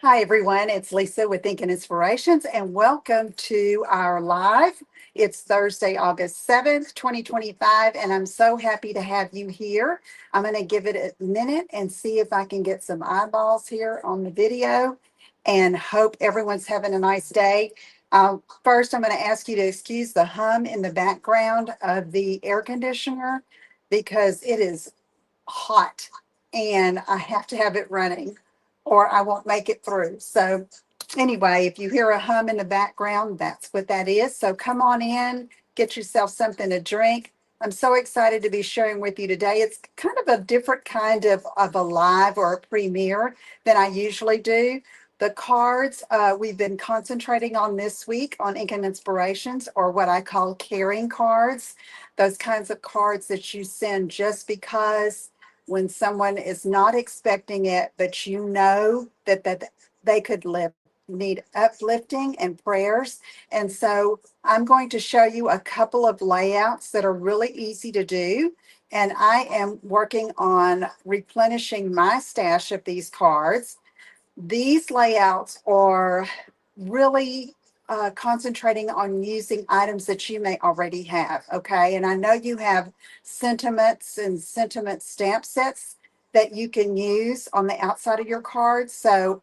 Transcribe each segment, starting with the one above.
Hi, everyone. It's Lisa with Thinking Inspirations, and welcome to our live. It's Thursday, August 7th, 2025, and I'm so happy to have you here. I'm going to give it a minute and see if I can get some eyeballs here on the video and hope everyone's having a nice day. First, I'm going to ask you to excuse the hum in the background of the air conditioner because it is hot and I have to have it running or I won't make it through. So anyway, if you hear a hum in the background, that's what that is. So come on in, get yourself something to drink. I'm so excited to be sharing with you today. It's kind of a different kind of a live or a premiere than I usually do. The cards we've been concentrating on this week on Ink and Inspirations, or what I call caring cards, those kinds of cards that you send just because when someone is not expecting it, but you know that they could need uplifting and prayers. And so I'm going to show you a couple of layouts that are really easy to do. And I am working on replenishing my stash of these cards. These layouts are really concentrating on using items that you may already have. Okay. And I know you have sentiments and sentiment stamp sets that you can use on the outside of your cards. So,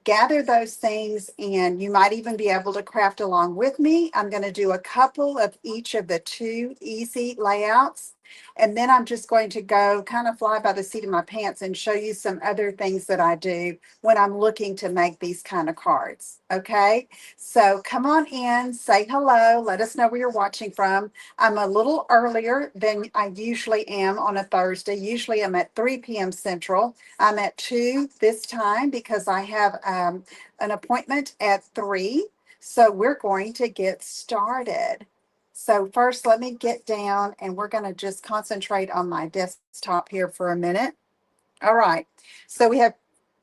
gather those things and you might even be able to craft along with me. I'm going to do a couple of each of the two easy layouts. And then I'm just going to go kind of fly by the seat of my pants and show you some other things that I do when I'm looking to make these kind of cards. Okay. So come on in, say hello, let us know where you're watching from. I'm a little earlier than I usually am on a Thursday. Usually I'm at 3 p.m. Central. I'm at 2 this time because I have an appointment at 3. So we're going to get started. So first, let me get down and we're going to just concentrate on my desktop here for a minute. All right. So we have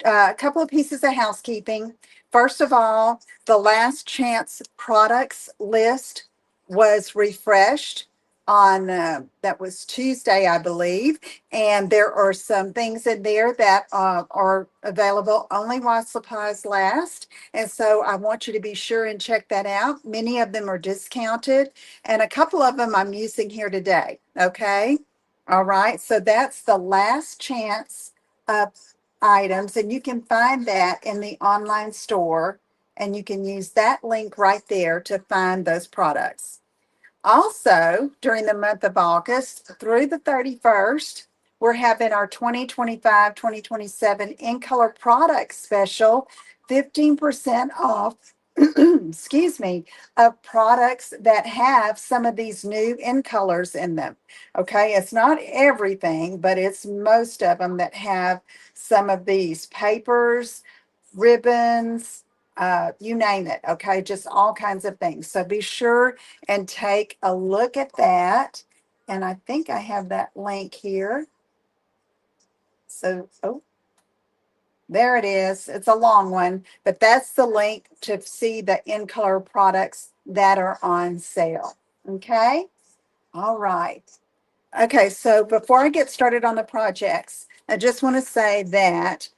a couple of pieces of housekeeping. First of all, the last chance products list was refreshed on that was Tuesday, I believe, and there are some things in there that are available only while supplies last, and so I want you to be sure and check that out. Many of them are discounted, and a couple of them I'm using here today. Okay. All right, so that's the last chance items, and you can find that in the online store, and you can use that link right there to find those products. Also, during the month of August through the 31st, we're having our 2025-2027 In Color Products Special, 15% off, excuse me, of products that have some of these new In Colors in them. Okay, it's not everything, but it's most of them that have some of these papers, ribbons, you name it. Okay, just all kinds of things. So be sure and take a look at that. And I think I have that link here. So, oh, there it is. It's a long one, but that's the link to see the In Color products that are on sale. Okay. All right. Okay. So before I get started on the projects, I just want to say that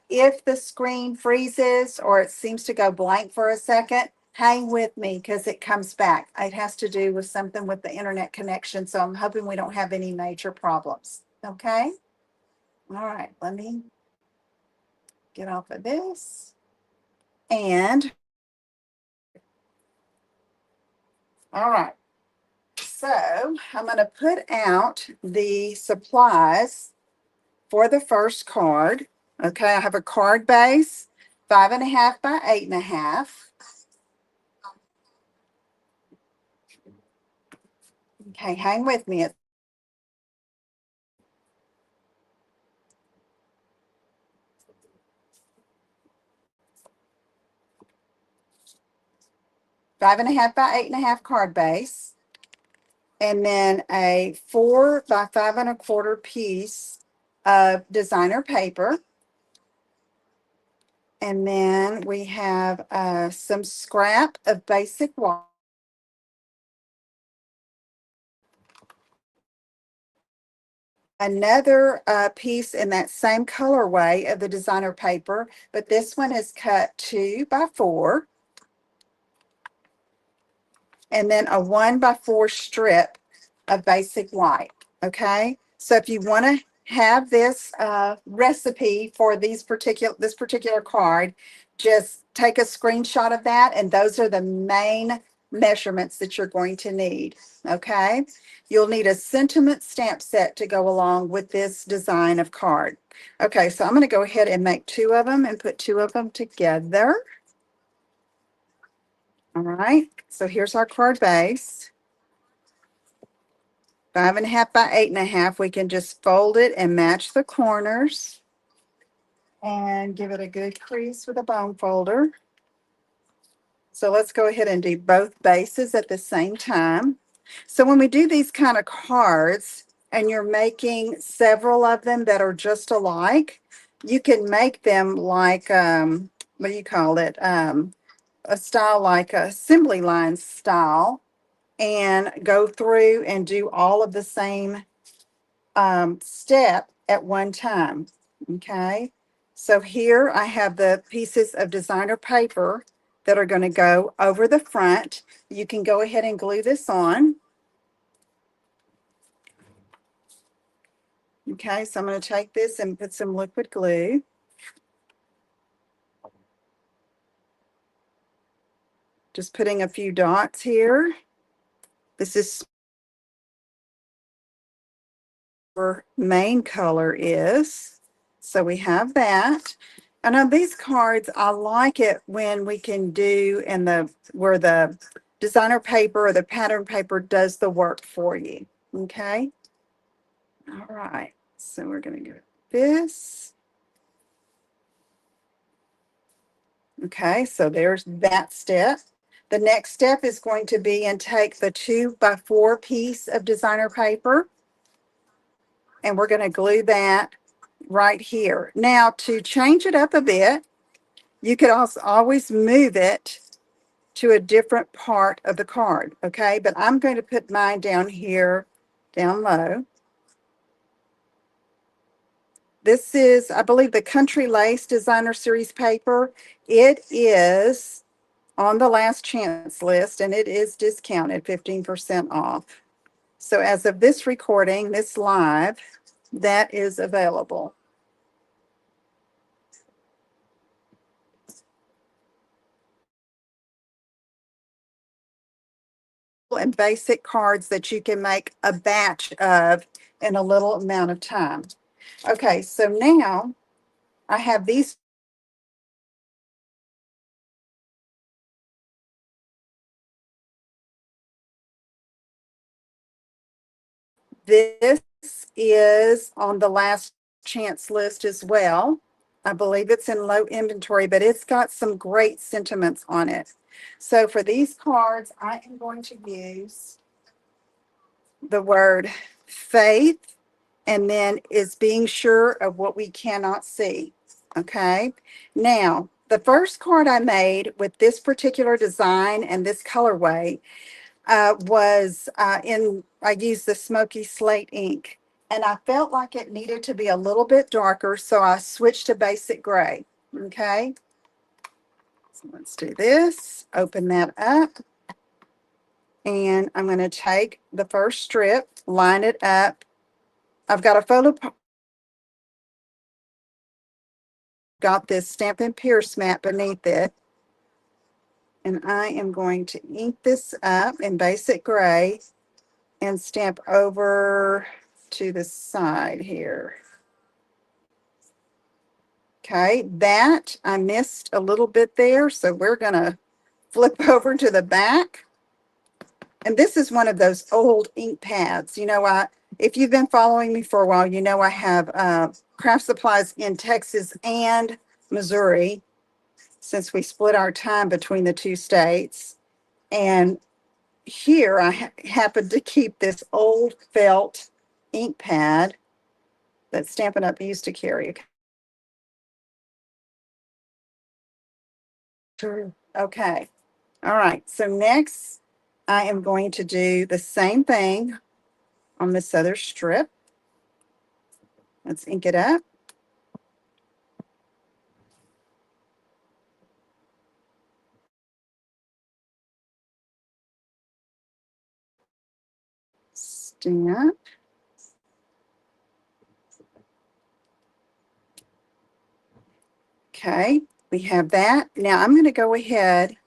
if the screen freezes or it seems to go blank for a second, hang with me because it comes back. It has to do with something with the internet connection. So I'm hoping we don't have any major problems. Okay. All right. Let me get off of this. And all right. So I'm going to put out the supplies for the first card. Okay. I have a card base, 5.5 by 8.5. Okay. Hang with me. 5.5 by 8.5 card base, and then a 4 by 5.25 piece of designer paper. And then we have some scrap of basic water. . another piece in that same colorway of the designer paper, but this one is cut 2 by 4, and then a 1 by 4 strip of basic white. Okay, so if you want to have this recipe for this particular card, just take a screenshot of that, and those are the main measurements that you're going to need. Okay, you'll need a sentiment stamp set to go along with this design of card. Okay, so I'm going to go ahead and make 2 of them and put 2 of them together. All right, so here's our card base. 5.5 by 8.5. We can just fold it and match the corners and give it a good crease with a bone folder. So let's go ahead and do both bases at the same time. So when we do these kind of cards and you're making several of them that are just alike, you can make them like, what do you call it? A style like a assembly line style, and go through and do all of the same step at one time. Okay, so here I have the pieces of designer paper that are going to go over the front. You can go ahead and glue this on. Okay, so I'm going to take this and put some liquid glue. Just putting a few dots here. This is where main color is. So we have that. And on these cards, I like it when we can do where the designer paper or the pattern paper does the work for you. Okay. All right. So we're going to go this. Okay. So there's that step. The next step is going to be and take the 2 by 4 piece of designer paper, and we're going to glue that right here. Now, to change it up a bit, you could also always move it to a different part of the card, okay? But I'm going to put mine down here, down low. This is, I believe, the Country Lace Designer Series paper. It is on the last chance list, and it is discounted 15% off. So as of this recording, this live, that is available. And basic cards that you can make a batch of in a little amount of time. Okay, so now I have these. This is on the last chance list as well. I believe it's in low inventory, but it's got some great sentiments on it. So for these cards, I am going to use the word faith, and then is being sure of what we cannot see. Okay. Now, the first card I made with this particular design and this colorway I used the smoky slate ink, and I felt like it needed to be a little bit darker, so I switched to basic gray. Okay. So let's do this, open that up. And I'm going to take the first strip, line it up. I've got a photo, got this Stampin' Pierce mat beneath it. And I am going to ink this up in basic gray and stamp over to the side here. Okay, that I missed a little bit there, so we're going to flip over to the back. And this is one of those old ink pads. You know, if you've been following me for a while, you know I have craft supplies in Texas and Missouri, since we split our time between the two states. And here I happened to keep this old felt ink pad that Stampin' Up! Used to carry. Okay. All right. So next, I am going to do the same thing on this other strip. Let's ink it up. Stamp. Okay, we have that. Now I'm going to go ahead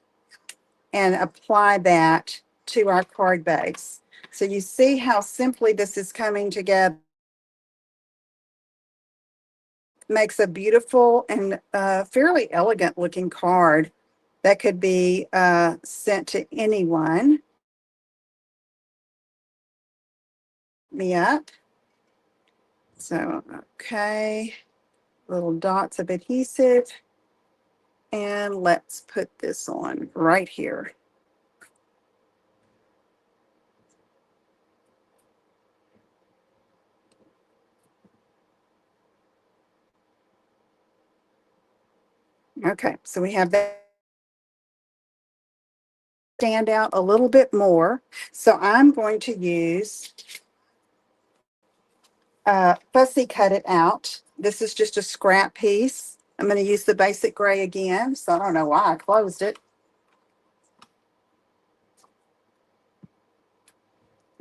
and apply that to our card base. So you see how simply this is coming together. Makes a beautiful and fairly elegant looking card that could be sent to anyone. Me up. So, okay, little dots of adhesive. And let's put this on right here. Okay, so we have that stand out a little bit more. So I'm going to use Fussy Cut It Out. This is just a scrap piece. I'm going to use the basic gray again. So I don't know why I closed it.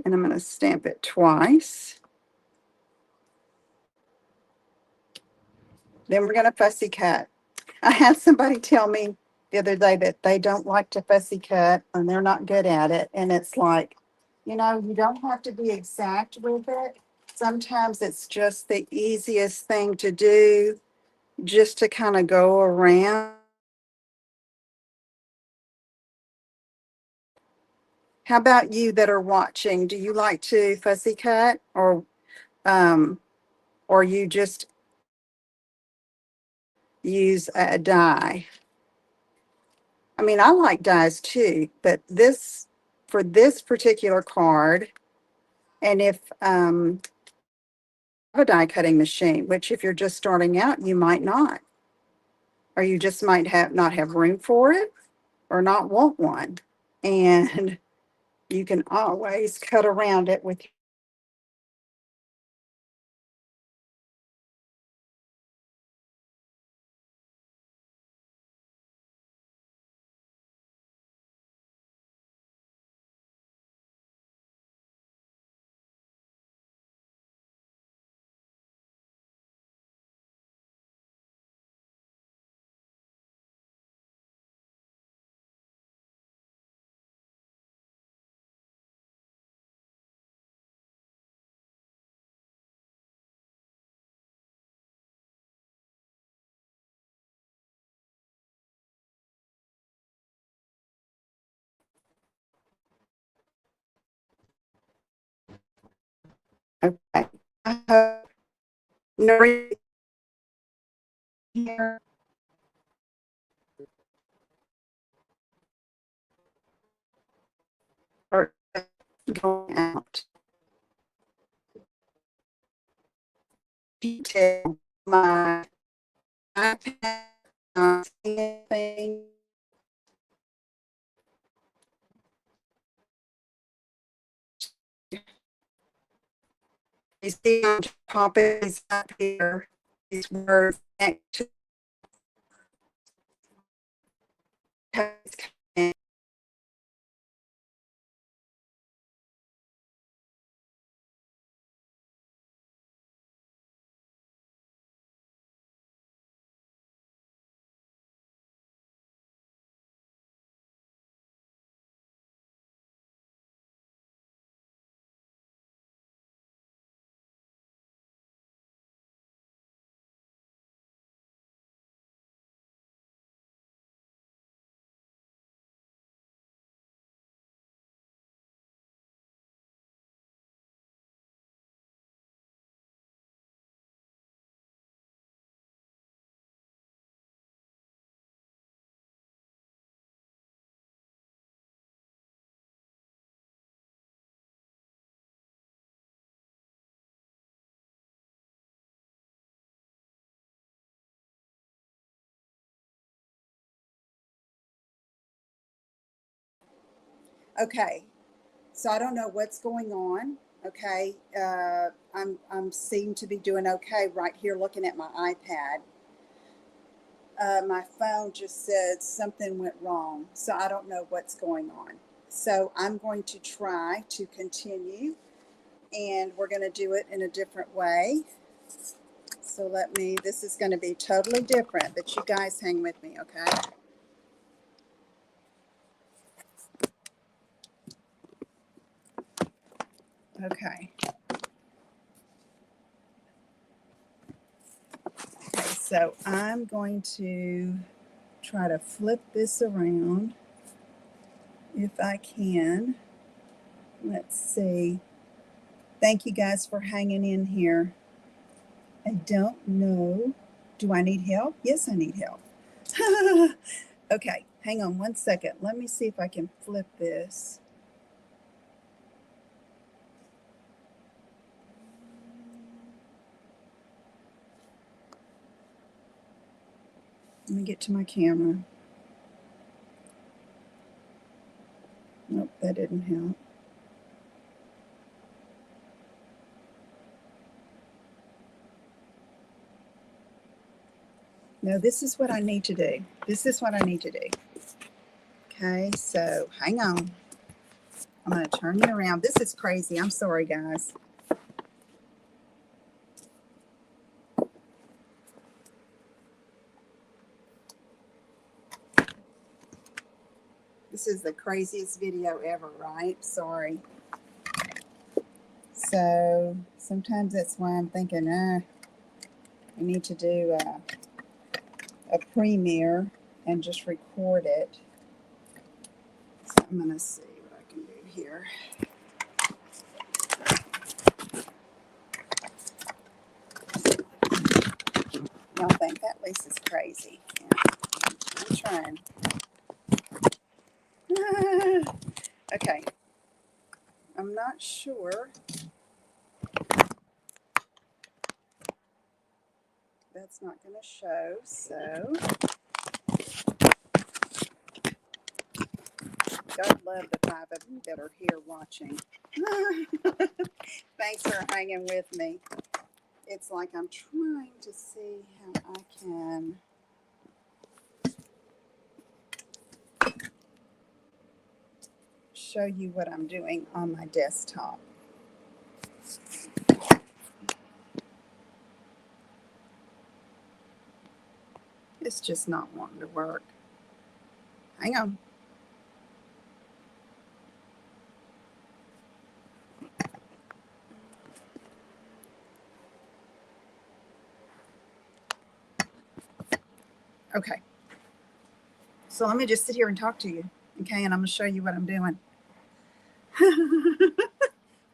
And I'm going to stamp it twice. Then we're going to fussy cut. I had somebody tell me the other day that they don't like to fussy cut and they're not good at it. And it's like, you know, you don't have to be exact with it. Sometimes it's just the easiest thing to do just to kind of go around. How about you that are watching? Do you like to fussy cut um, or you just use a die? I mean, I like dies too, but this, for this particular card, and if have a die cutting machine, which if you're just starting out, you might not, or you just might have not have room for it or not want one. And you can always cut around it with. Okay. I hope nobody here are going out. Detail my iPad, not seeing anything. You see, I'm popping these up here, these words next to text. Okay, so I don't know what's going on. Okay, I'm seem to be doing okay right here looking at my iPad. My phone just said something went wrong, so I don't know what's going on. So I'm going to try to continue, and we're going to do it in a different way. So this is going to be totally different, but you guys hang with me, okay? Okay. Okay, so I'm going to try to flip this around if I can. Let's see. Thank you guys for hanging in here. I don't know. Do I need help? Yes, I need help. Okay, hang on one second. Let me see if I can flip this. Let me get to my camera. Nope, that didn't help. No, this is what I need to do. This is what I need to do. Okay, so hang on. I'm going to turn it around. This is crazy. I'm sorry, guys. This is the craziest video ever, right? Sorry. So sometimes that's why I'm thinking, we need to do a premiere and just record it. So I'm going to see what I can do here. Y'all think that Lisa's crazy. Yeah, I'm trying. Okay. I'm not sure. That's not going to show, so God love the 5 of you that are here watching. Thanks for hanging with me. It's like I'm trying to see how I can show you what I'm doing on my desktop. It's just not wanting to work. Hang on. Okay. So let me just sit here and talk to you. Okay, and I'm going to show you what I'm doing.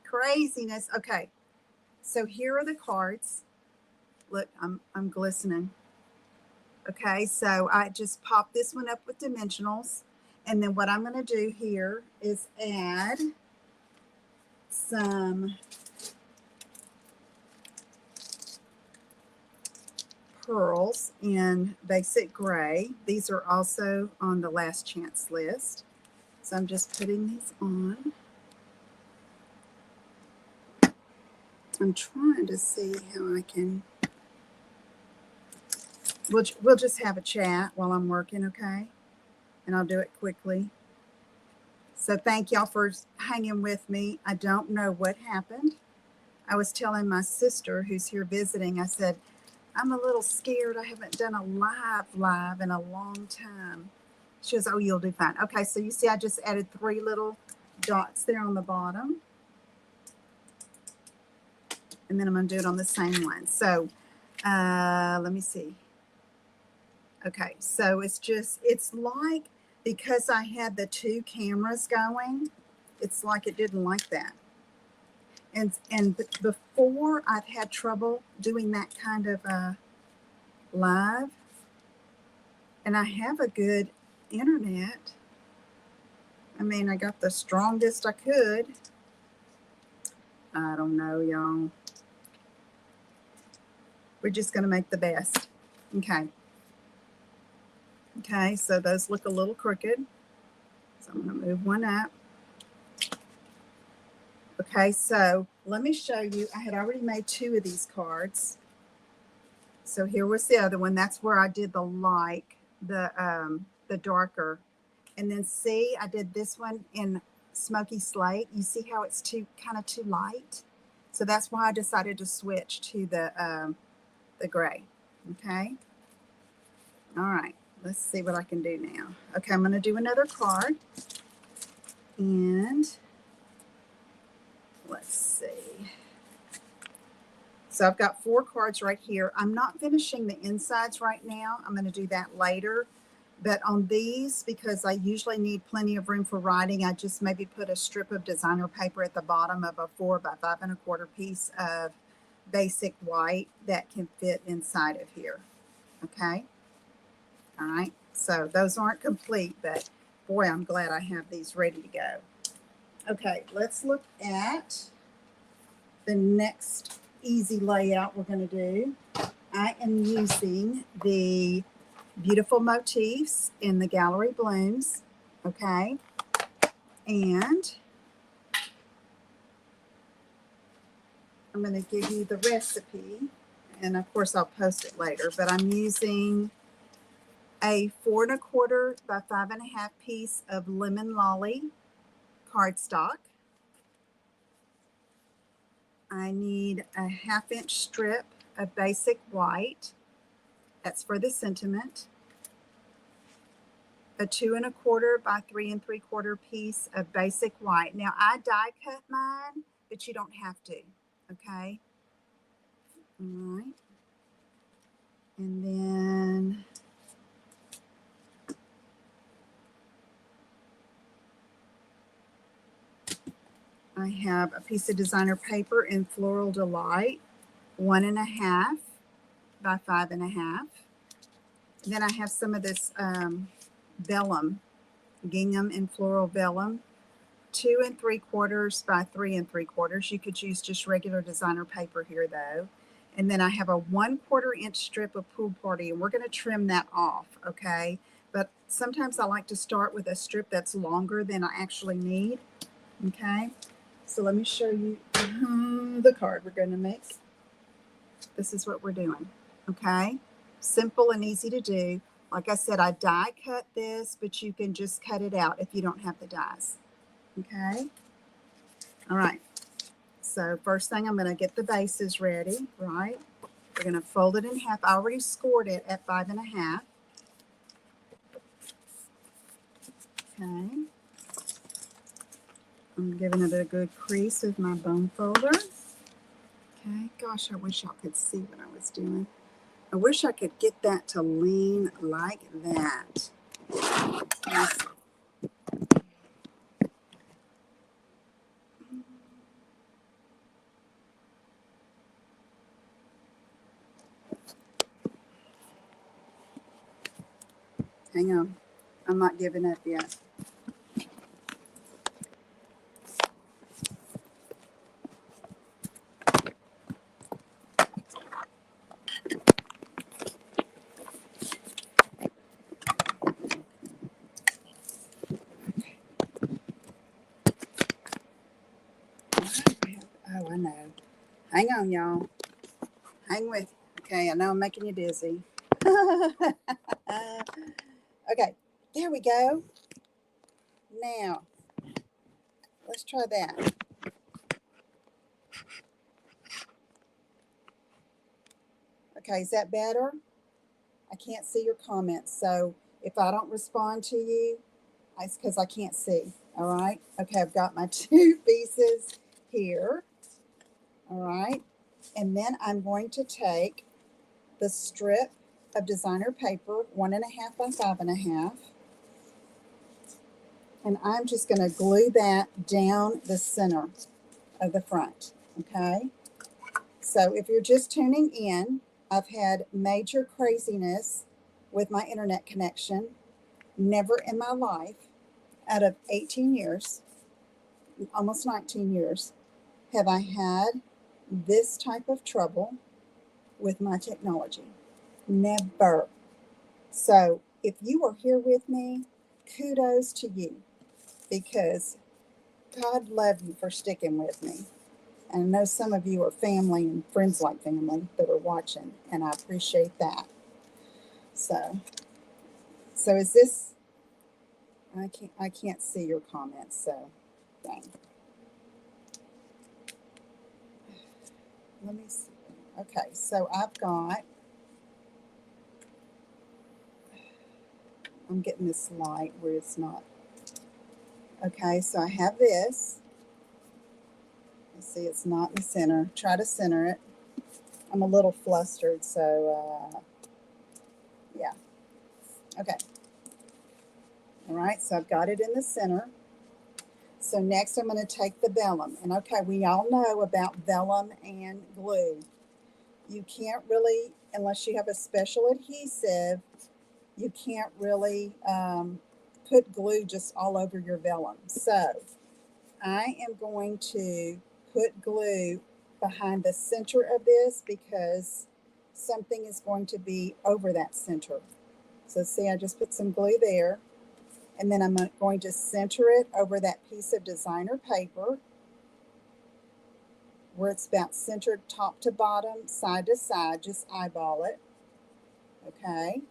Craziness. Okay. So here are the cards. Look, I'm glistening. Okay, so I just popped this one up with dimensionals. And then what I'm going to do here is add some pearls in basic gray. These are also on the last chance list. So I'm just putting these on. I'm trying to see how I can. We'll just have a chat while I'm working, okay? And I'll do it quickly. So thank y'all for hanging with me. I don't know what happened. I was telling my sister who's here visiting, I said, I'm a little scared. I haven't done a live in a long time. She goes, oh, you'll do fine. Okay, so you see I just added 3 little dots there on the bottom. And then I'm going to do it on the same one. So let me see. Okay, so it's like, because I had the 2 cameras going, it's like it didn't like that. And before, I've had trouble doing that kind of live. And I have a good internet. I mean, I got the strongest I could. I don't know, y'all. We're just going to make the best. Okay. Okay, so those look a little crooked. So I'm going to move one up. Okay, so let me show you. I had already made 2 of these cards. So here was the other one. That's where I did the the darker. And then see, I did this one in smoky slate. You see how it's kind of too light? So that's why I decided to switch to the gray. Okay. All right. Let's see what I can do now. Okay, I'm going to do another card. And let's see. So I've got 4 cards right here. I'm not finishing the insides right now. I'm going to do that later. But on these, because I usually need plenty of room for writing, I just maybe put a strip of designer paper at the bottom of a 4 by 5 1/4 piece of basic white that can fit inside of here. Okay. All right. So those aren't complete, but boy, I'm glad I have these ready to go. Okay. Let's look at the next easy layout we're going to do. I am using the Beautiful Motifs in the Gallery Blooms. Okay. And I'm going to give you the recipe. And of course, I'll post it later. But I'm using a 4 1/4 by 5 1/2 piece of Lemon Lolly cardstock. I need a 1/2 inch strip of basic white. That's for the sentiment. A 2 1/4 by 3 3/4 piece of basic white. Now I die cut mine, but you don't have to. Okay. All right. And then I have a piece of designer paper in Floral Delight, 1 1/2 by 5 1/2. Then I have some of this vellum, gingham and floral vellum, 2 3/4 by 3 3/4. You could use just regular designer paper here though. And then I have a 1/4 inch strip of Pool Party, and we're going to trim that off, okay? But sometimes I like to start with a strip that's longer than I actually need, okay? So let me show you the card we're going to make. This is what we're doing, okay? Simple and easy to do. Like I said, I die cut this, but you can just cut it out if you don't have the dies, okay? All right. So first thing, I'm going to get the bases ready, right? We're going to fold it in half. I already scored it at 5 1/2. Okay. I'm giving it a good crease with my bone folder. Okay. Gosh, I wish y'all could see what I was doing. I wish I could get that to lean like that. Yes. Hang on. I'm not giving up yet. Oh, I know. Hang on, y'all. Hang with. Okay, I know I'm making you dizzy. Okay, there we go. Now, let's try that. Okay, is that better? I can't see your comments, so if I don't respond to you, it's because I can't see. All right. Okay, I've got my 2 pieces here. All right. And then I'm going to take the strip of designer paper, 1 1/2 by 5 1/2. And I'm just going to glue that down the center of the front. Okay. So if you're just tuning in, I've had major craziness with my internet connection. Never in my life, out of 18 years, almost 19 years, have I had this type of trouble with my technology. Never. So if you are here with me, kudos to you, because God love you for sticking with me. And I know some of you are family and friends like family that are watching, and I appreciate that. So, so is this? I can't see your comments. So, dang. Let me see. Okay, so I've got. I'm getting this light where it's not. Okay, so I have this. You see, it's not in the center. Try to center it. I'm a little flustered, so yeah. Okay. All right, so I've got it in the center. So next I'm going to take the vellum. And okay, we all know about vellum and glue. You can't really, unless you have a special adhesive, you can't really put glue just all over your vellum. So I am going to put glue behind the center of this because something is going to be over that center. So see, I just put some glue there. And then I'm going to center it over that piece of designer paper where it's about centered top to bottom, side to side. Just eyeball it. Okay.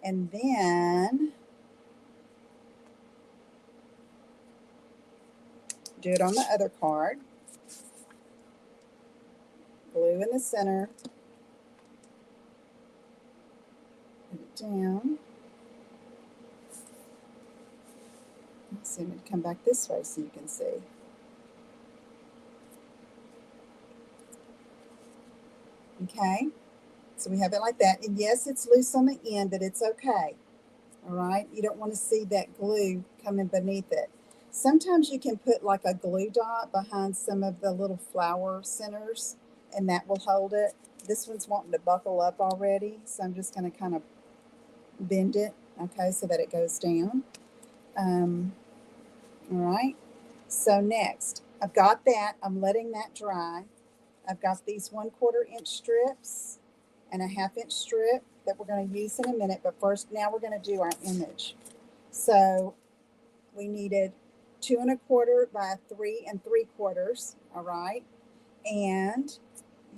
And then do it on the other card. Glue in the center. Put it down. Let's see, I'm going to come back this way so you can see. Okay. So we have it like that. And yes, it's loose on the end, but it's okay. All right. You don't want to see that glue coming beneath it. Sometimes you can put like a glue dot behind some of the little flower centers and that will hold it. This one's wanting to buckle up already. So I'm just going to kind of bend it, okay, so that it goes down. All right. So next, I've got that. I'm letting that dry. I've got these 1/4 inch strips and a 1/2 inch strip that we're going to use in a minute. But first, now we're going to do our image. So we needed 2 1/4 by 3 3/4. All right. And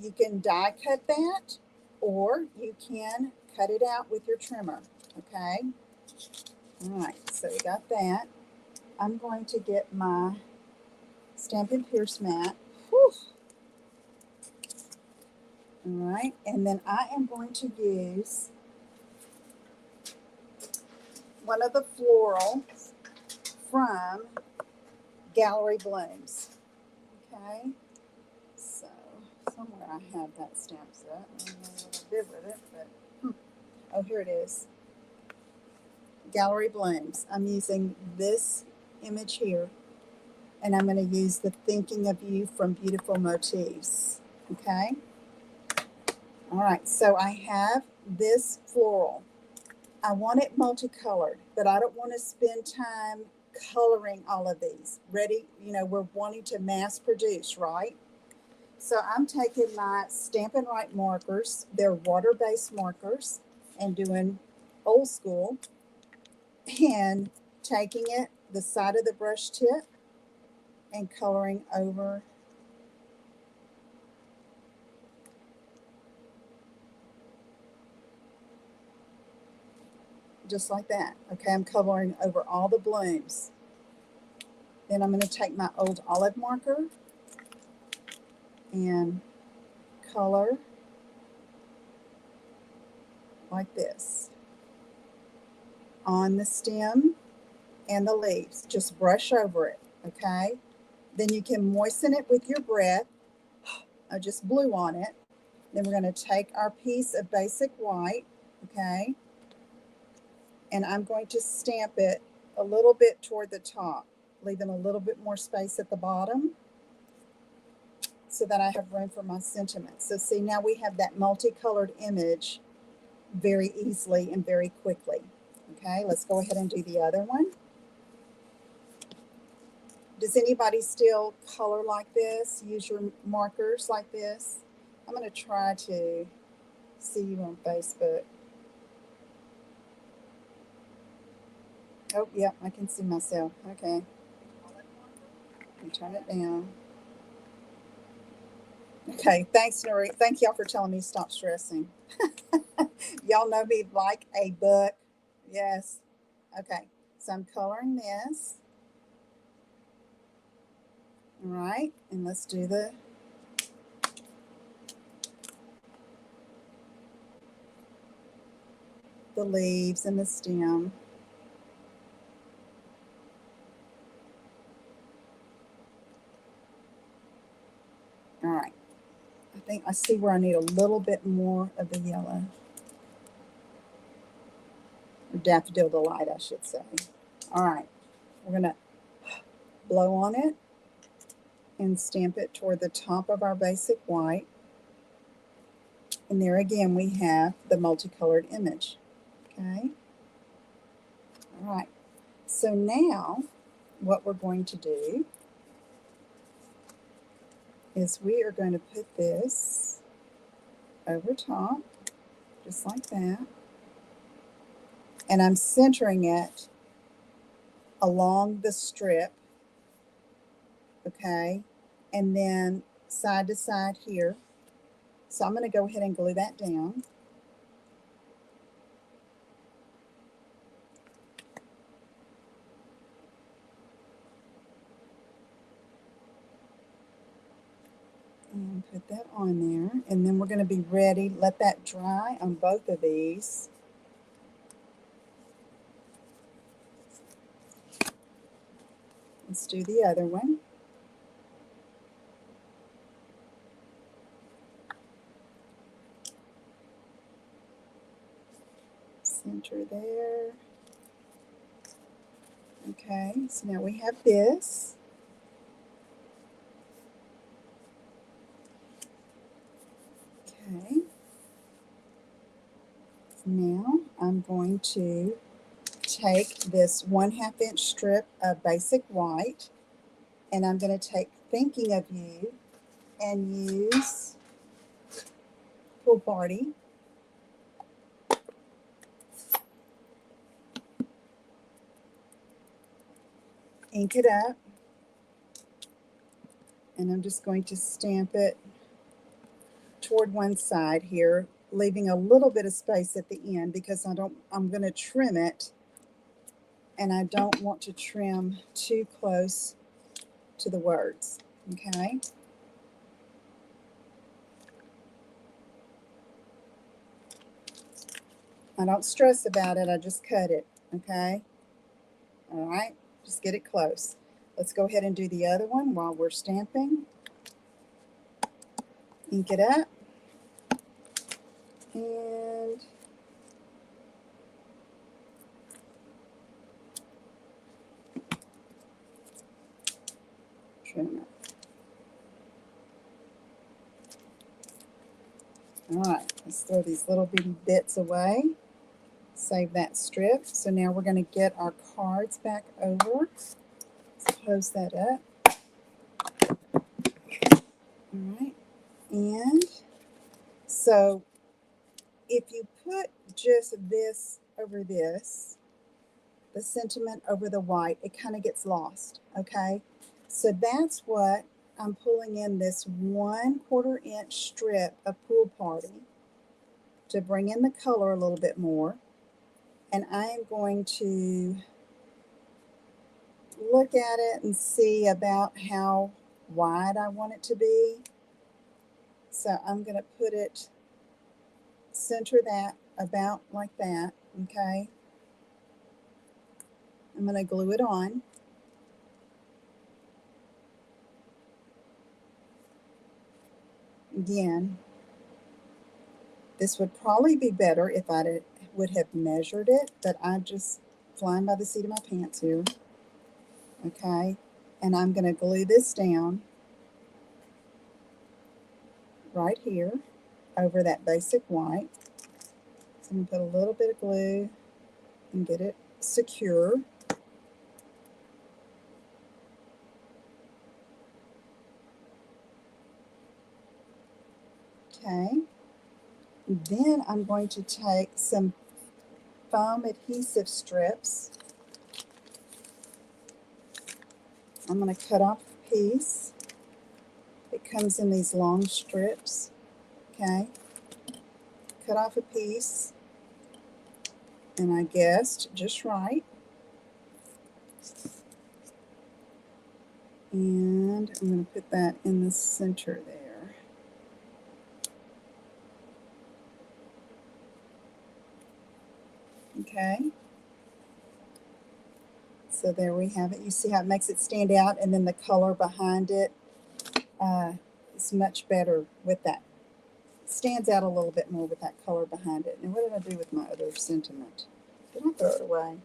you can die cut that or you can cut it out with your trimmer. Okay. All right. So we got that. I'm going to get my Stampin' Pierce mat. Whew. All right, and then I am going to use one of the florals from Gallery Blooms. Okay, so somewhere I have that stamp set. I don't know what I did with it, but oh, here it is. Gallery Blooms. I'm using this image here, and I'm going to use the Thinking of You from Beautiful Motifs. Okay. All right, so I have this floral. I want it multicolored, but I don't want to spend time coloring all of these. Ready? You know, we're wanting to mass produce, right? So I'm taking my Stampin' Right markers. They're water-based markers and doing old school and taking it, the side of the brush tip, and coloring over just like that. Okay, I'm coloring over all the blooms. Then I'm going to take my old olive marker and color like this on the stem and the leaves. Just brush over it, okay? Then you can moisten it with your breath. I just blew on it. Then we're going to take our piece of basic white, okay? And I'm going to stamp it a little bit toward the top, leaving a little bit more space at the bottom so that I have room for my sentiments. So see, now we have that multicolored image very easily and very quickly. Okay, let's go ahead and do the other one. Does anybody still color like this? Use your markers like this? I'm going to try to see you on Facebook. Oh, yeah, I can see myself. Okay. Turn it down. Okay, thanks, Nuri. Thank y'all for telling me to stop stressing. Y'all know me like a book. Yes. Okay, so I'm coloring this. All right, and let's do the leaves and the stem. All right. I think I see where I need a little bit more of the yellow. Or daffodil delight, I should say. All right. We're going to blow on it and stamp it toward the top of our basic white. And there again, we have the multicolored image. Okay. All right. So now what we're going to do is we are going to put this over top, just like that. And I'm centering it along the strip, okay? And then side to side here. So I'm going to go ahead and glue that down. And put that on there. And then we're going to be ready. Let that dry on both of these. Let's do the other one. Center there. Okay, so now we have this. Okay. Now I'm going to take this 1/2 inch strip of basic white, and I'm going to take Thinking of You and use Pool Party. Ink it up, and I'm just going to stamp it toward one side here, leaving a little bit of space at the end because I'm going to trim it, and I don't want to trim too close to the words. Okay. I don't stress about it, I just cut it. Okay. All right, just get it close. Let's go ahead and do the other one while we're stamping. Ink it up. And trim it. All right, let's throw these little bitty bits away. Save that strip. So now we're going to get our cards back over. Let's close that up. All right, and so if you put just this over this, the sentiment over the white, it kind of gets lost, okay? So that's what I'm pulling in this 1/4 inch strip of Pool Party to bring in the color a little bit more. And I am going to look at it and see about how wide I want it to be. So I'm going to put it, center that about like that, okay? I'm going to glue it on. Again, this would probably be better if I would have measured it, but I'm just flying by the seat of my pants here. Okay, and I'm going to glue this down right here over that basic white. So I'm going to put a little bit of glue and get it secure. Okay, then I'm going to take some foam adhesive strips. I'm going to cut off a piece. It comes in these long strips, okay? Cut off a piece, and I guessed just right. And I'm going to put that in the center there. Okay. So there we have it. You see how it makes it stand out, and then the color behind it is much better with that. It stands out a little bit more with that color behind it. And what did I do with my other sentiment? Did I throw it away?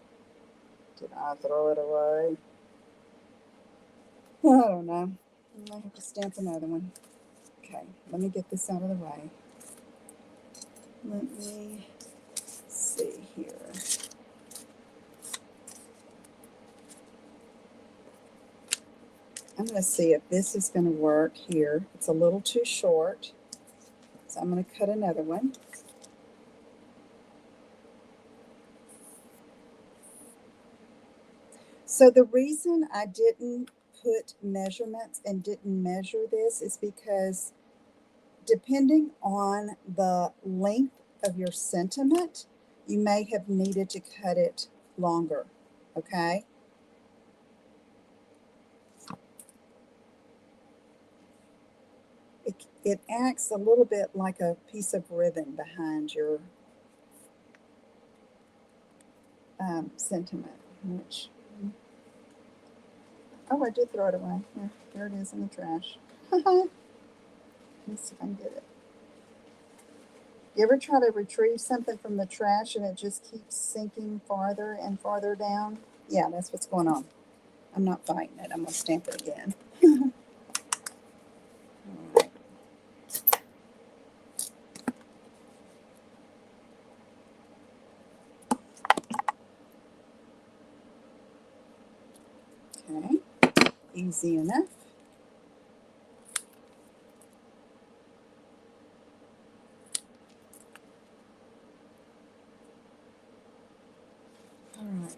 Did I throw it away? I don't know. I might have to stamp another one. Okay, let me get this out of the way. Let me see here. I'm going to see if this is going to work here. It's a little too short, so I'm going to cut another one. So the reason I didn't put measurements and didn't measure this is because depending on the length of your sentiment, you may have needed to cut it longer, okay? It acts a little bit like a piece of ribbon behind your sentiment, which, oh, I did throw it away. There it is in the trash. Let me see if I can get it. You ever try to retrieve something from the trash and it just keeps sinking farther and farther down? Yeah, that's what's going on. I'm not fighting it. I'm going to stamp it again. All right. Okay, easy enough. All right.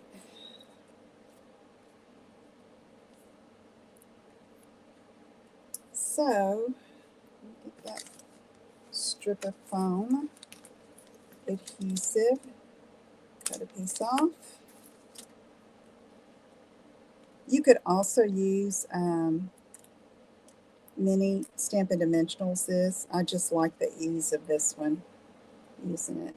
So, get that strip of foam adhesive, cut a piece off. You could also use mini Stampin' Dimensionals this. I just like the ease of this one, using it.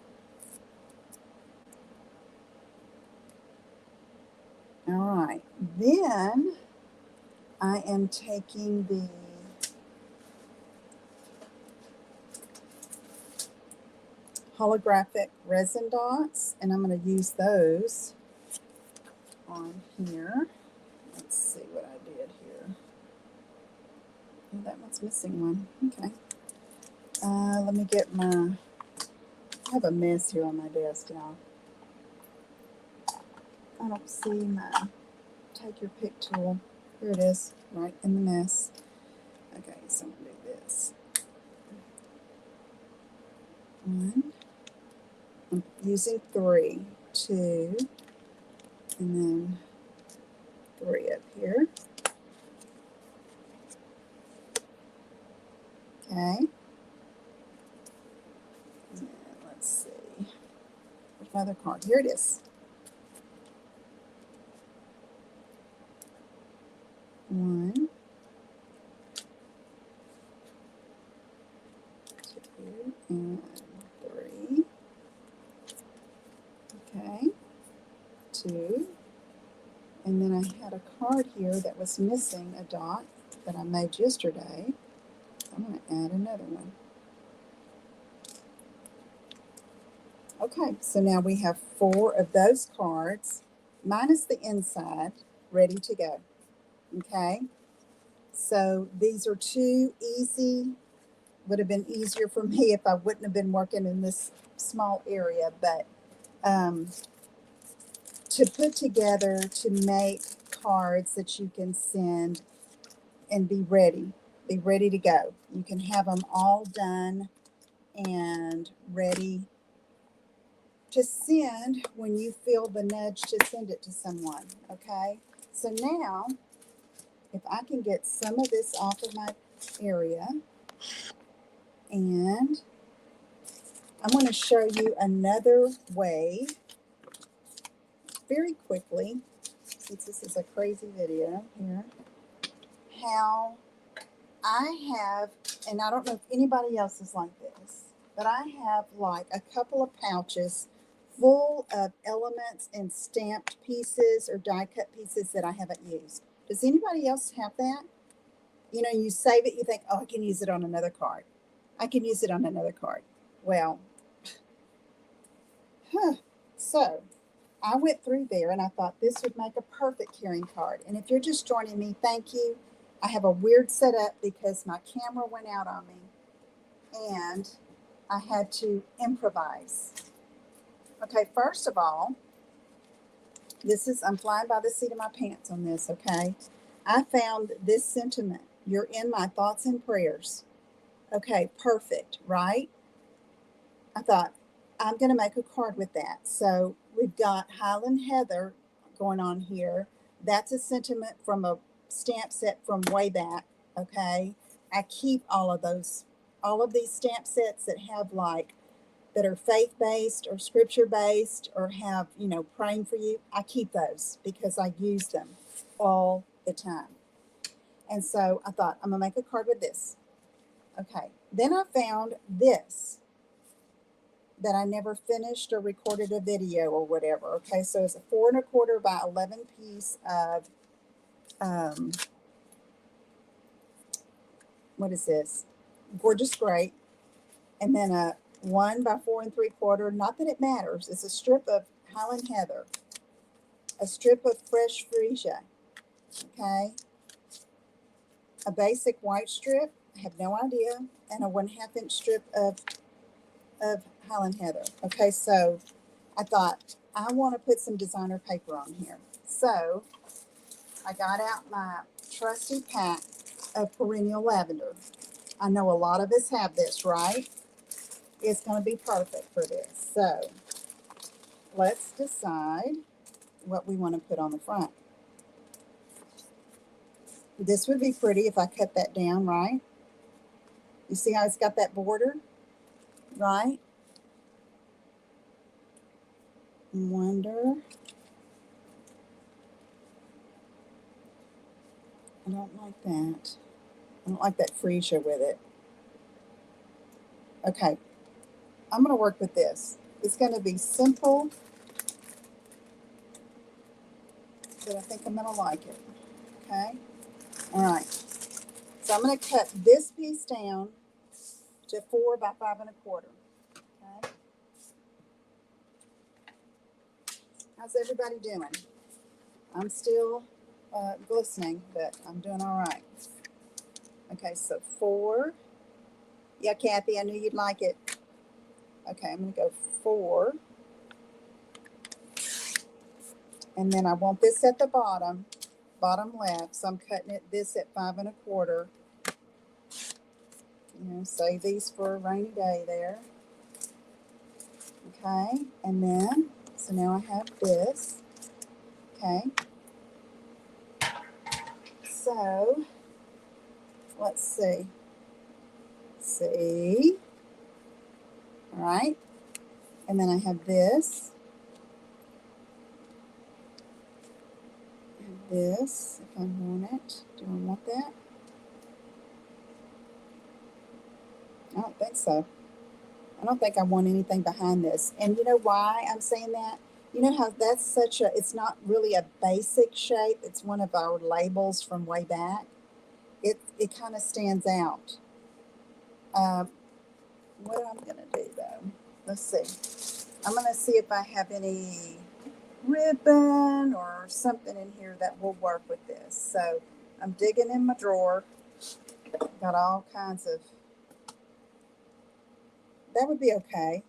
All right, then I am taking the holographic resin dots, and I'm going to use those on here. Let's see what I did here. Oh, that one's missing one. Okay. Let me get my, I have a mess here on my desk, y'all. I don't see my take your pick tool. Here it is, right in the mess. Okay, so I'm going to do this. One. I'm using 3, 2, and then 3 up here. Okay. And let's see. Where's my other card? Here it is. 1, 2, and 3. Okay. 2. And then I had a card here that was missing a dot that I made yesterday. I'm going to add another one. Okay, so now we have 4 of those cards, minus the inside, ready to go. Okay, so these are 2 easy, would have been easier for me if I wouldn't have been working in this small area, but to put together to make cards that you can send and be ready to go. You can have them all done and ready to send when you feel the nudge to send it to someone. Okay, so now if I can get some of this off of my area, and I'm going to show you another way very quickly, since this is a crazy video here, how I have, and I don't know if anybody else is like this, but I have like a couple of pouches full of elements and stamped pieces or die cut pieces that I haven't used. Does anybody else have that? You know, you save it, you think, oh, I can use it on another card. I can use it on another card. Well, so I went through there and I thought this would make a perfect carrying card. And if you're just joining me, thank you. I have a weird setup because my camera went out on me and I had to improvise. Okay, first of all, I'm flying by the seat of my pants on this, okay? I found this sentiment. You're in my thoughts and prayers. Okay, perfect, right? I thought, I'm going to make a card with that. So we've got Highland Heather going on here. That's a sentiment from a stamp set from way back, okay? I keep all of these stamp sets that have that are faith-based or scripture-based or have, praying for you. I keep those because I use them all the time. And so I thought, I'm going to make a card with this. Okay. Then I found this that I never finished or recorded a video or whatever. Okay. So it's a 4 1/4 by 11 piece of, what is this? Gorgeous Grape. And then a 1 by 4 3/4. Not that it matters. It's a strip of Highland Heather, a strip of fresh freesia. Okay. A basic white strip, I have no idea, and a 1/2 inch strip of Highland Heather. Okay, so I thought I want to put some designer paper on here. So I got out my trusty pack of perennial lavender. I know a lot of us have this, right? It's going to be perfect for this. So let's decide what we want to put on the front. This would be pretty if I cut that down, right? You see how it's got that border, right? Wonder. I don't like that. I don't like that freesia with it. Okay, I'm going to work with this. It's going to be simple, but I think I'm going to like it. Okay, all right. So I'm going to cut this piece down to 4 by 5 1/4. Okay. How's everybody doing? I'm still glistening, but I'm doing all right. Okay, so 4. Yeah, Kathy, I knew you'd like it. Okay, I'm going to go 4. And then I want this at the bottom left. So I'm cutting this at 5 1/4. Save these for a rainy day there. Okay, and then, so now I have this. Okay. So, let's see. See? All right. And then I have this. And this, if I want it. Do I want that? I don't think so. I don't think I want anything behind this. And you know why I'm saying that? You know how that's it's not really a basic shape. It's one of our labels from way back. It kind of stands out. What I'm going to do though, let's see. I'm going to see if I have any ribbon or something in here that will work with this. So I'm digging in my drawer. Got all kinds of, that would be okay,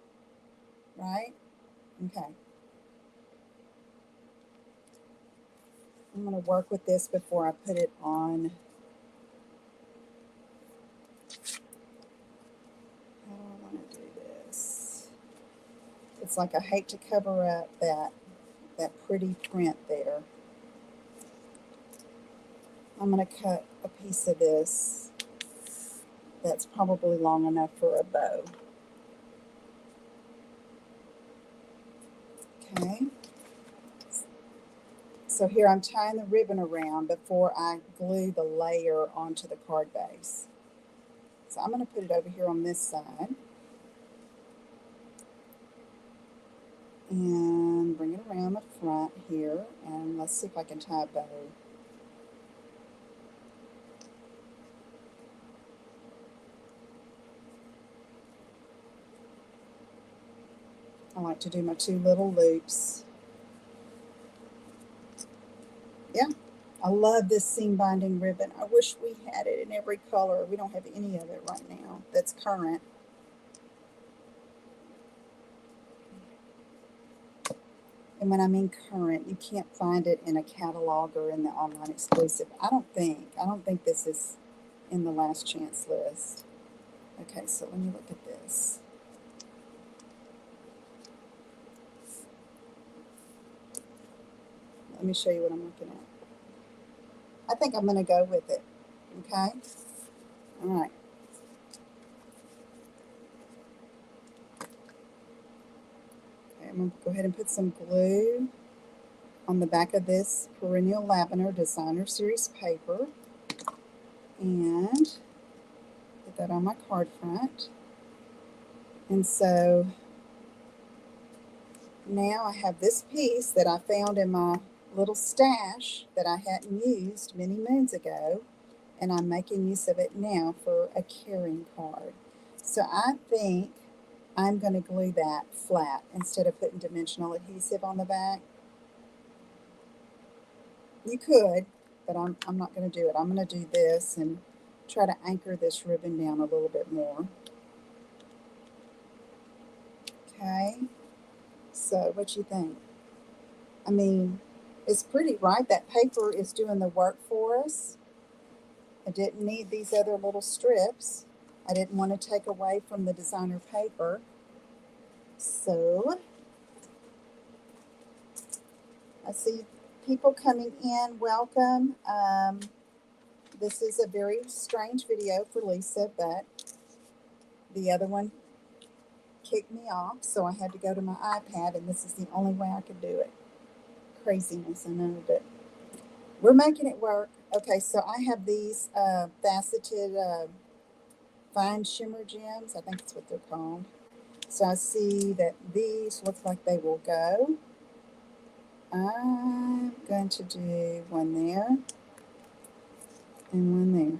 right? Okay. I'm going to work with this before I put it on. How do I want to do this? It's like I hate to cover up that pretty print there. I'm going to cut a piece of this that's probably long enough for a bow. Okay. So here I'm tying the ribbon around before I glue the layer onto the card base. So I'm going to put it over here on this side. And bring it around the front here. And let's see if I can tie a bow. I like to do my 2 little loops. Yeah, I love this seam binding ribbon. I wish we had it in every color. We don't have any of it right now that's current. And when I mean current, you can't find it in a catalog or in the online exclusive. I don't think this is in the last chance list. Okay, so let me look at this. Let me show you what I'm looking at. I think I'm going to go with it. Okay? All right. Okay, I'm going to go ahead and put some glue on the back of this Perennial Lavender Designer Series paper. And put that on my card front. And so now I have this piece that I found in my little stash that I hadn't used many moons ago, and I'm making use of it now for a carrying card. So I think I'm going to glue that flat instead of putting dimensional adhesive on the back. You could, but I'm not going to do it. I'm going to do this and try to anchor this ribbon down a little bit more. Okay, so what you think? I mean, it's pretty, right? That paper is doing the work for us. I didn't need these other little strips. I didn't want to take away from the designer paper. So, I see people coming in. Welcome. This is a very strange video for Lisa, but the other one kicked me off, so I had to go to my iPad, and this is the only way I could do it. Craziness, I know, but we're making it work. Okay, so I have these faceted fine shimmer gems. I think that's what they're called. So I see that these look like they will go. I'm going to do one there and one there.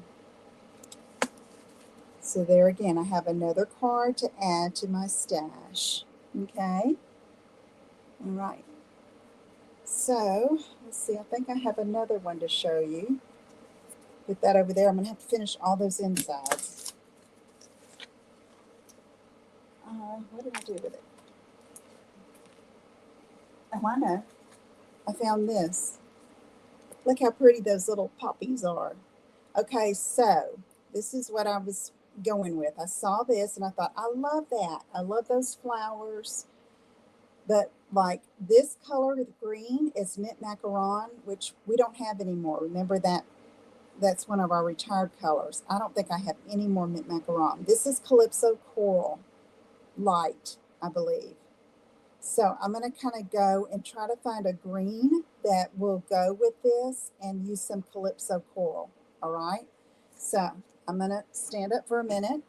So there again, I have another card to add to my stash. Okay. All right. So let's see, I think I have another one to show you. Put that over there. I'm going to have to finish all those insides. What did I do with it? Oh, I know. I found this. Look how pretty those little poppies are. Okay, so this is what I was going with. I saw this and I thought, I love that. I love those flowers. But like this color with green is mint macaron, which we don't have anymore. Remember that? That's one of our retired colors. I don't think I have any more mint macaron. This is Calypso Coral Light, I believe. So I'm going to kind of go and try to find a green that will go with this and use some Calypso Coral. All right. So I'm going to stand up for a minute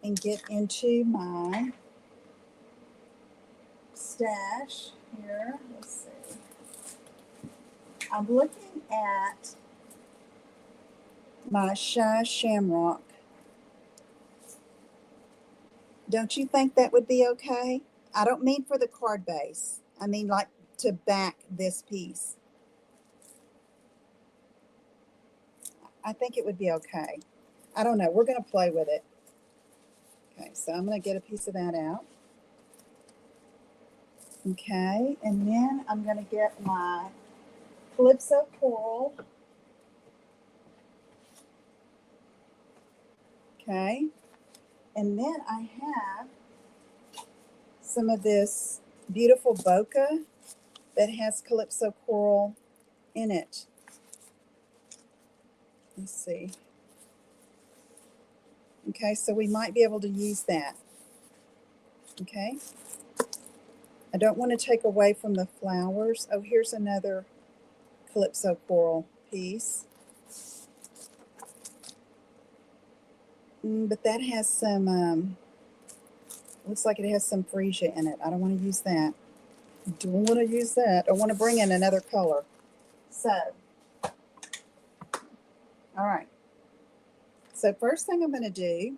and get into my stash here. Let's see. I'm looking at my Shy Shamrock. Don't you think that would be okay? I don't mean for the card base. I mean like to back this piece. I think it would be okay. I don't know. We're going to play with it. Okay, so I'm going to get a piece of that out. Okay, and then I'm going to get my Calypso Coral. Okay, and then I have some of this beautiful bokeh that has Calypso Coral in it. Let's see. Okay, so we might be able to use that. Okay. I don't want to take away from the flowers. Oh, here's another Calypso coral piece. But that has some, looks like it has some freesia in it. I don't want to use that. Don't want to use that. I want to bring in another color. So, all right. So first thing I'm going to do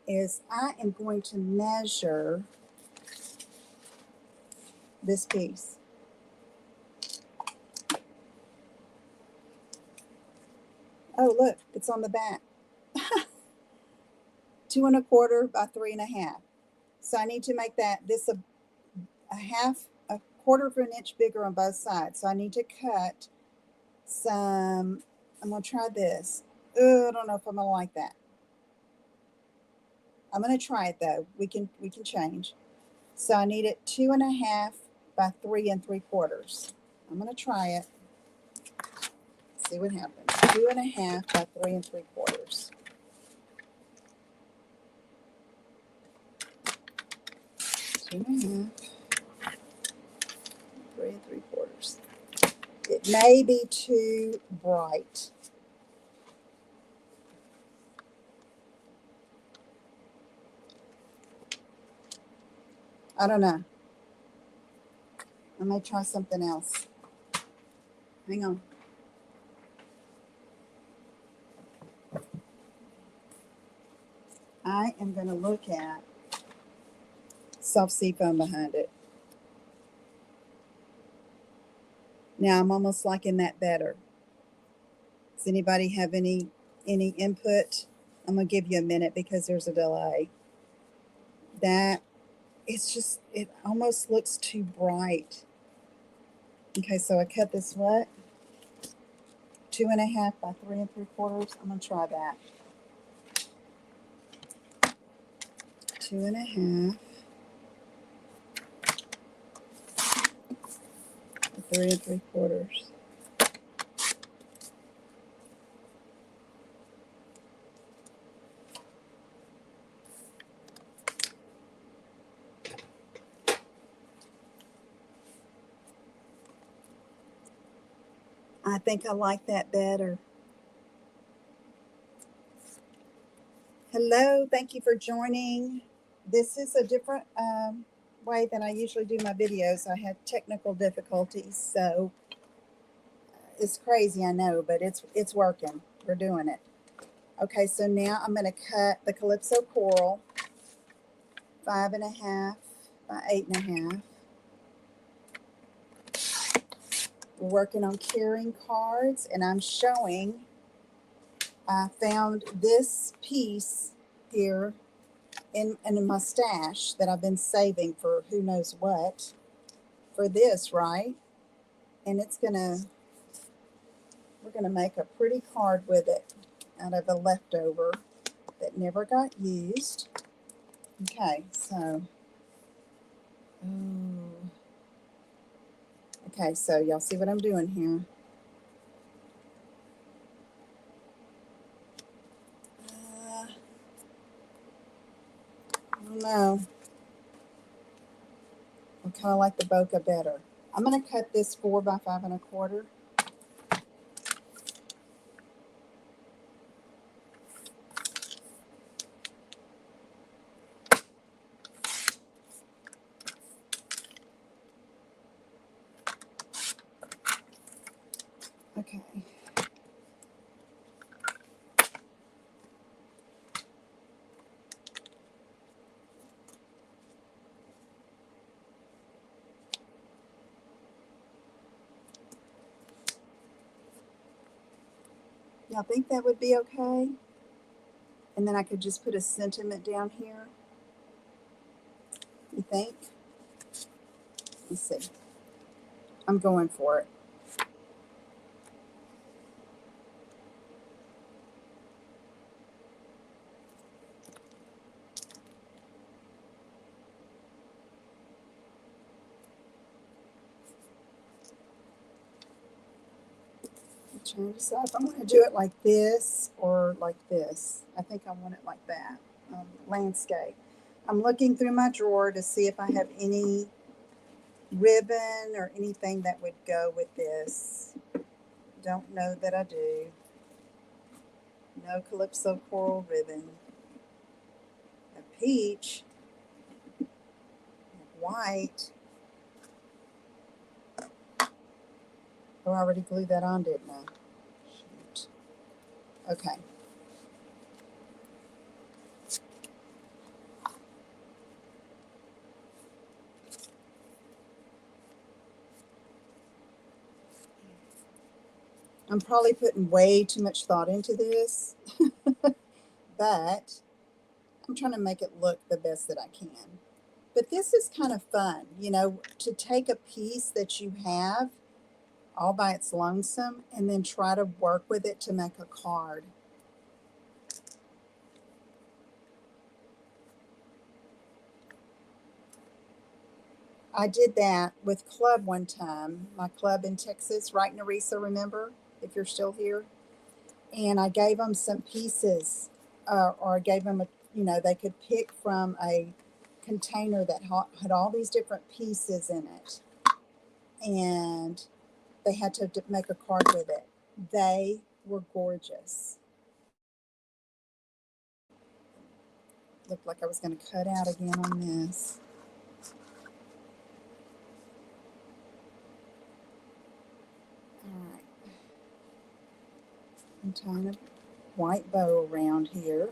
is I am going to measure this piece. Oh, look, it's on the back. 2 1/4 by 3 1/2. So I need to make this a quarter of an inch bigger on both sides. So I need to cut some. I'm gonna try this. I don't know if I'm gonna like that. I'm gonna try it though. We can change. So I need it 2 1/2 by 3 3/4. I'm gonna try it. See what happens. 2 1/2 by 3 3/4. 2 1/2, 3 3/4. It may be too bright. I don't know. I may try something else. Hang on. I am going to look at soft seafoam behind it. Now I'm almost liking that better. Does anybody have any input? I'm going to give you a minute because there's a delay. That, it almost looks too bright. Okay, so I cut this what? 2 1/2 by 3 3/4. I'm going to try that. 2 1/2 by 3 3/4. I think I like that better. Hello, thank you for joining. This is a different way than I usually do my videos. I had technical difficulties, so it's crazy, I know, but it's working. We're doing it. Okay, so now I'm going to cut the Calypso coral 5 1/2 by 8 1/2. We're working on carrying cards, and I'm showing. I found this piece here in my stash that I've been saving for who knows what for this, right? And we're gonna make a pretty card with it out of a leftover that never got used. Okay, so, okay, so y'all see what I'm doing here. I don't know. I kind of like the bokeh better. I'm going to cut this 4 by 5 1/4. Okay. Y'all think that would be okay? And then I could just put a sentiment down here. You think? Let's see. I'm going for it. trying to decide if I want to do it like this or like this. I think I want it like that. Landscape. I'm looking through my drawer to see if I have any ribbon or anything that would go with this. Don't know that I do. No Calypso coral ribbon. A peach. White. Oh, I already glued that on, didn't I? Shoot. Okay. I'm probably putting way too much thought into this, but I'm trying to make it look the best that I can. But this is kind of fun, you know, to take a piece that you have all by its lonesome and then try to work with it to make a card. I did that with club one time, my club in Texas, right, Nerissa, remember, if you're still here? And I gave them some pieces, or I gave them, they could pick from a container that had all these different pieces in it. And they had to make a card with it. They were gorgeous. Looked like I was going to cut out again on this. All right. I'm tying a white bow around here.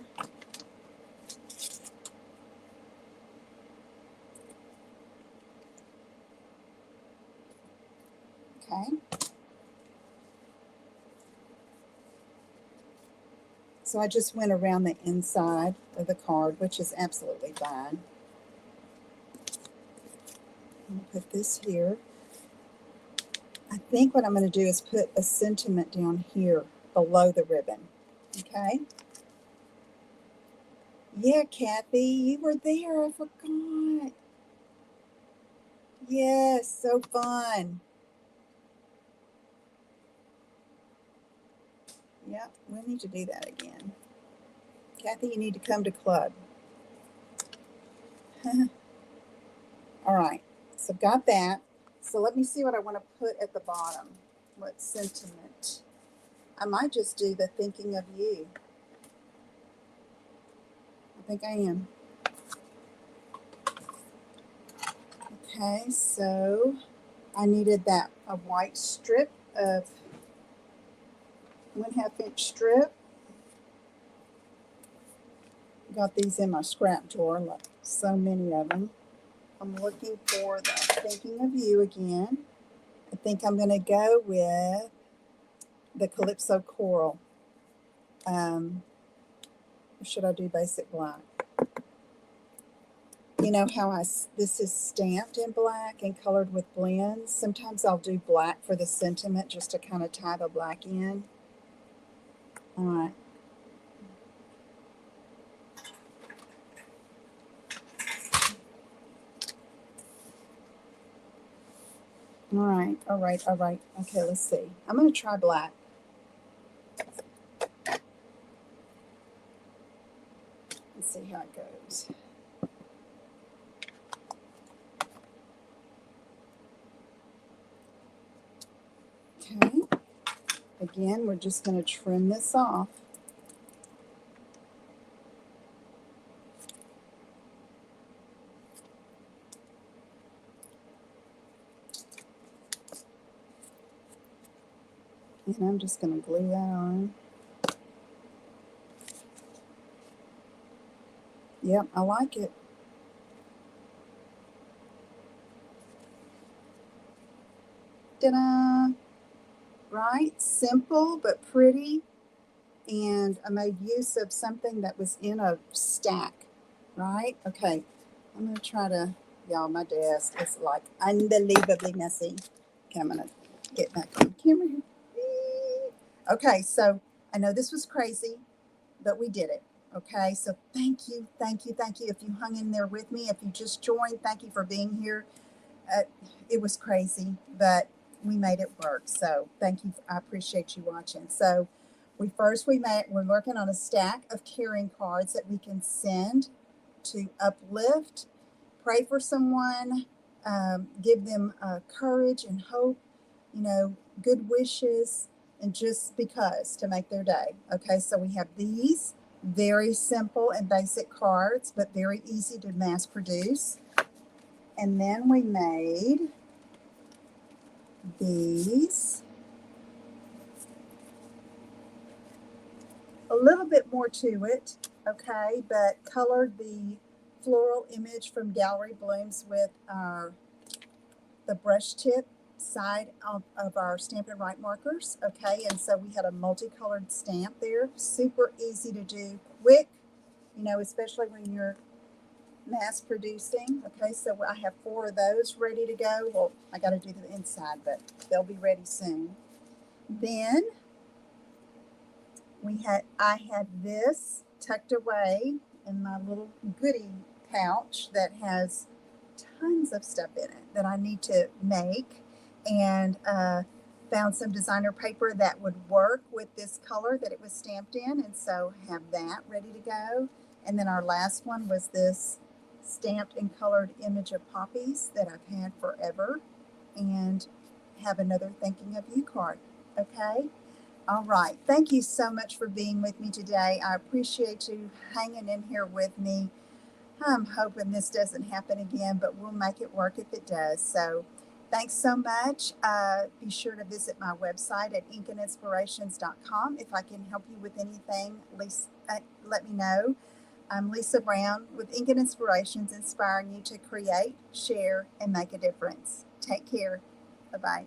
Okay. So I just went around the inside of the card, which is absolutely fine. I'm going to put this here. I think what I'm going to do is put a sentiment down here below the ribbon. Okay. Yeah, Kathy, you were there. I forgot. Yes, so fun. Yep, we need to do that again. Kathy, you need to come to club. All right, so got that. So let me see what I want to put at the bottom. What sentiment? I might just do the thinking of you. I think I am. Okay, so I needed a white strip of 1/2 inch strip. Got these in my scrap drawer, like so many of them. I'm looking for the thinking of you again. I think I'm going to go with the Calypso coral. Or should I do basic black? You know how this is stamped in black and colored with blends? Sometimes I'll do black for the sentiment just to kind of tie the black in. All right. All right, all right, all right. Okay, let's see. I'm going to try black. Let's see how it goes. Okay. Again, we're just going to trim this off. And I'm just going to glue that on. Yep, I like it. Ta-da! Right? Simple but pretty. And I made use of something that was in a stack. Right? Okay. I'm going to try to, y'all, my desk is like unbelievably messy. Okay, I'm going to get back on camera here. Okay, so I know this was crazy, but we did it. Okay, so thank you, thank you, thank you. If you hung in there with me, if you just joined, thank you for being here. It was crazy, but we made it work. So thank you. I appreciate you watching. So we're working on a stack of caring cards that we can send to uplift, pray for someone, give them courage and hope, good wishes, and just because to make their day. Okay, so we have these very simple and basic cards, but very easy to mass produce. And then we made these. A little bit more to it, okay, but colored the floral image from Gallery Blooms with the brush tip side of our Stampin' Write markers, okay, and so we had a multicolored stamp there, super easy to do, quick, especially when you're mass producing. Okay, so I have 4 of those ready to go. Well, I got to do the inside, but they'll be ready soon. Then I had this tucked away in my little goodie pouch that has tons of stuff in it that I need to make, and found some designer paper that would work with this color that it was stamped in, and so have that ready to go. And then our last one was this stamped and colored image of poppies that I've had forever, and have another thinking of you card. Okay. All right. Thank you so much for being with me today. I appreciate you hanging in here with me. I'm hoping this doesn't happen again, but we'll make it work if it does. So thanks so much. Be sure to visit my website at inkandinspirations.com. If I can help you with anything, let me know. I'm Lisa Brown with Ink and Inspirations, inspiring you to create, share, and make a difference. Take care. Bye-bye.